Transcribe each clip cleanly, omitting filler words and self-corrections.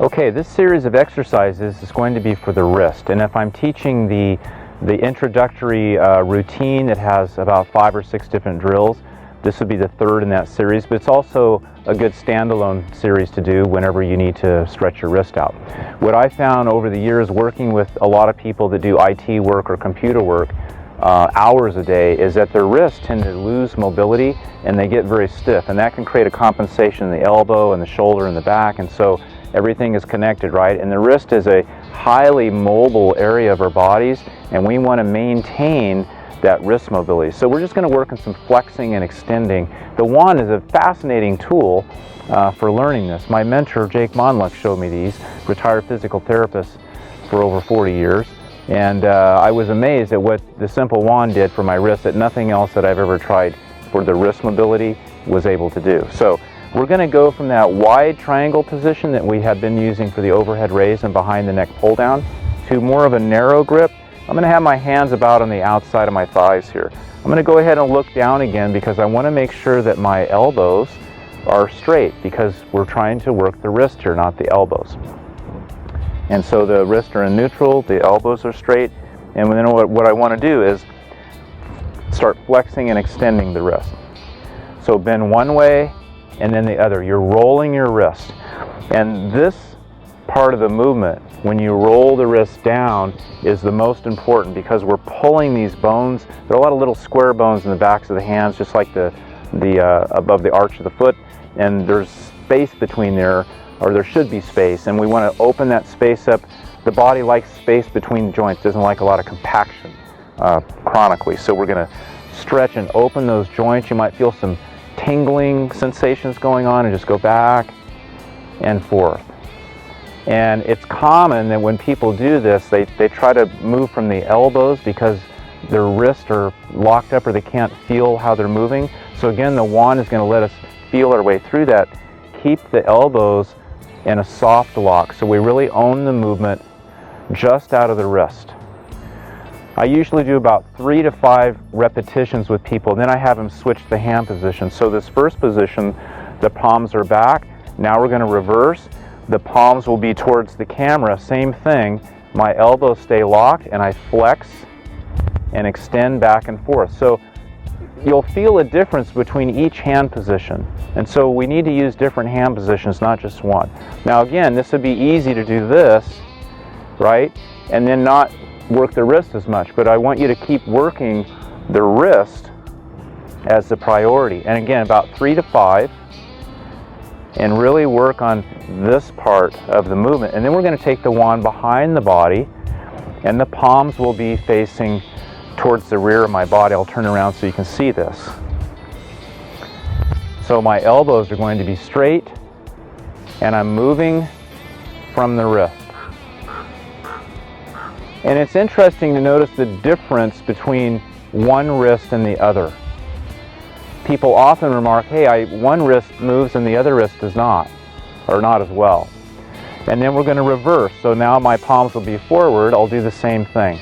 Okay, this series of exercises is going to be for the wrist, and if I'm teaching the introductory routine that has about 5 or 6 different drills, this would be the third in that series, but it's also a good standalone series to do whenever you need to stretch your wrist out. What I found over the years working with a lot of people that do IT work or computer work hours a day is that their wrists tend to lose mobility and they get very stiff, and that can create a compensation in the elbow and the shoulder and the back, and so everything is connected, right? And the wrist is a highly mobile area of our bodies, and we want to maintain that wrist mobility. So we're just going to work on some flexing and extending. The wand is a fascinating tool for learning this. My mentor, Jake Monluck, showed me these, retired physical therapist for over 40 years. And I was amazed at what the simple wand did for my wrist that nothing else that I've ever tried for the wrist mobility was able to do. So we're going to go from that wide triangle position that we have been using for the overhead raise and behind the neck pull down to more of a narrow grip. I'm going to have my hands about on the outside of my thighs here. I'm going to go ahead and look down again because I want to make sure that my elbows are straight because we're trying to work the wrist here, not the elbows. And so the wrists are in neutral, the elbows are straight, and then what I want to do is start flexing and extending the wrist. So bend one way and then the other. You're rolling your wrist. And this part of the movement, when you roll the wrist down, is the most important because we're pulling these bones. There are a lot of little square bones in the backs of the hands, just like the above the arch of the foot, and there's space between there, or there should be space, and we want to open that space up. The body likes space between the joints, doesn't like a lot of compaction chronically, so we're going to stretch and open those joints. You might feel some tingling sensations going on, and just go back and forth. And it's common that when people do this, they try to move from the elbows because their wrists are locked up or they can't feel how they're moving. So again, the wand is going to let us feel our way through that. Keep the elbows in a soft lock so we really own the movement just out of the wrist. I usually do about 3 to 5 repetitions with people, then I have them switch the hand position. So this first position, the palms are back. Now we're going to reverse. The palms will be towards the camera, same thing. My elbows stay locked and I flex and extend back and forth. So you'll feel a difference between each hand position. And so we need to use different hand positions, not just one. Now again, this would be easy to do this, right? And then not work the wrist as much, but I want you to keep working the wrist as the priority. And again, about 3 to 5, and really work on this part of the movement. And then we're going to take the wand behind the body, and the palms will be facing towards the rear of my body. I'll turn around so you can see this. So my elbows are going to be straight, and I'm moving from the wrist. And it's interesting to notice the difference between one wrist and the other. People often remark, hey, one wrist moves and the other wrist does not, or not as well. And then we're going to reverse. So now my palms will be forward. I'll do the same thing.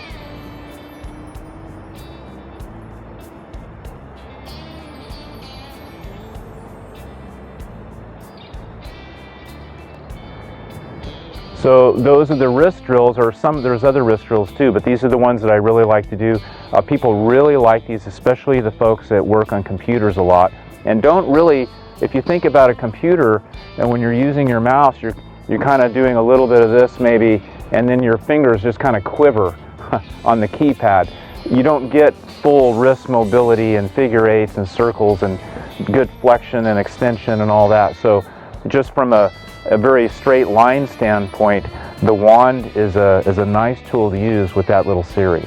So those are the wrist drills, or there's other wrist drills too, but these are the ones that I really like to do. People really like these, especially the folks that work on computers a lot. And don't really, if you think about a computer, and when you're using your mouse, you're kind of doing a little bit of this maybe, and then your fingers just kind of quiver on the keypad. You don't get full wrist mobility and figure eights and circles and good flexion and extension and all that. So just from a very straight line standpoint, the wand is a nice tool to use with that little series.